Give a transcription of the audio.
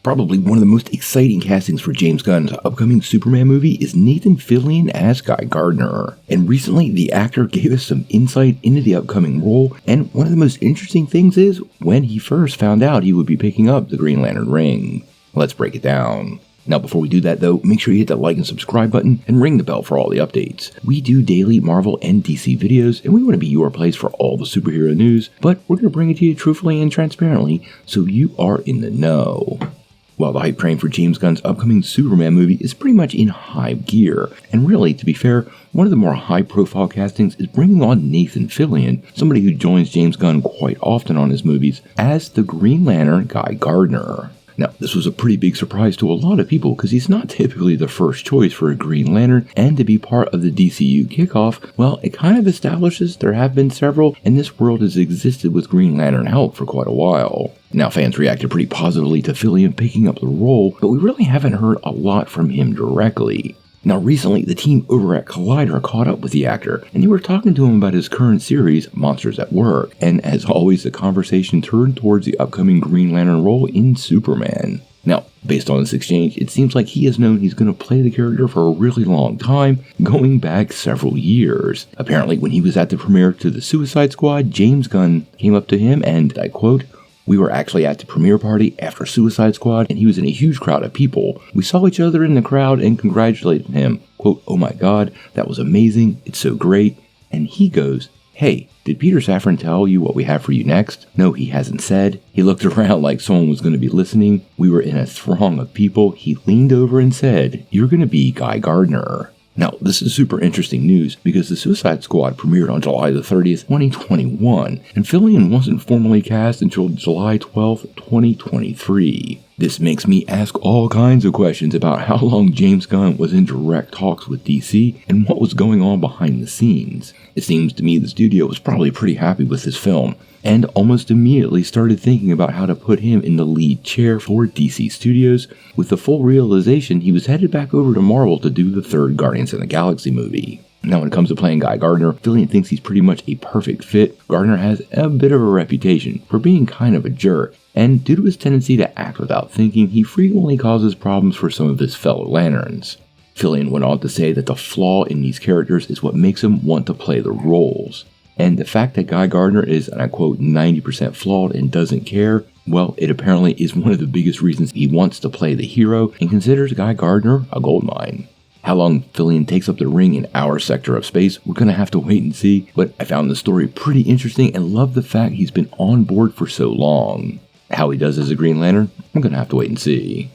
Probably one of the most exciting castings for James Gunn's upcoming Superman movie is Nathan Fillion as Guy Gardner. And recently, the actor gave us some insight into the upcoming role, and one of the most interesting things is when he first found out he would be picking up the Green Lantern ring. Let's break it down. Now, before we do that though, make sure you hit that like and subscribe button and ring the bell for all the updates. We do daily Marvel and DC videos, and we want to be your place for all the superhero news, but we're going to bring it to you truthfully and transparently so you are in the know. Well, the hype train for James Gunn's upcoming Superman movie is pretty much in high gear, and really, to be fair, one of the more high-profile castings is bringing on Nathan Fillion, somebody who joins James Gunn quite often on his movies, as the Green Lantern Guy Gardner. Now, this was a pretty big surprise to a lot of people because he's not typically the first choice for a Green Lantern, and to be part of the DCU kickoff, well, it kind of establishes there have been several, and this world has existed with Green Lantern help for quite a while. Now, fans reacted pretty positively to Fillion picking up the role, but we really haven't heard a lot from him directly. Now, recently, the team over at Collider caught up with the actor, and they were talking to him about his current series, Monsters at Work, and as always, the conversation turned towards the upcoming Green Lantern role in Superman. Now, based on this exchange, it seems like he has known he's going to play the character for a really long time, going back several years. Apparently, when he was at the premiere to the Suicide Squad, James Gunn came up to him and, I quote, "We were actually at the premiere party after Suicide Squad, and he was in a huge crowd of people. We saw each other in the crowd and congratulated him. Quote, 'Oh my God, that was amazing. It's so great.' And he goes, 'Hey, did Peter Safran tell you what we have for you next?' 'No, he hasn't said.' He looked around like someone was going to be listening. We were in a throng of people. He leaned over and said, 'You're going to be Guy Gardner.'" Now, this is super interesting news because the Suicide Squad premiered on July the 30th, 2021, and Fillion wasn't formally cast until July 12th, 2023. This makes me ask all kinds of questions about how long James Gunn was in direct talks with DC and what was going on behind the scenes. It seems to me the studio was probably pretty happy with this film, and almost immediately started thinking about how to put him in the lead chair for DC Studios, with the full realization he was headed back over to Marvel to do the third Guardians of the Galaxy movie. Now, when it comes to playing Guy Gardner, Fillion thinks he's pretty much a perfect fit. Gardner has a bit of a reputation for being kind of a jerk, and due to his tendency to act without thinking, he frequently causes problems for some of his fellow Lanterns. Fillion went on to say that the flaw in these characters is what makes him want to play the roles. And the fact that Guy Gardner is, and I quote, 90% flawed and doesn't care, well, it apparently is one of the biggest reasons he wants to play the hero and considers Guy Gardner a goldmine. How long Fillion takes up the ring in our sector of space, we're going to have to wait and see, but I found the story pretty interesting and love the fact he's been on board for so long. How he does as a Green Lantern, I'm going to have to wait and see.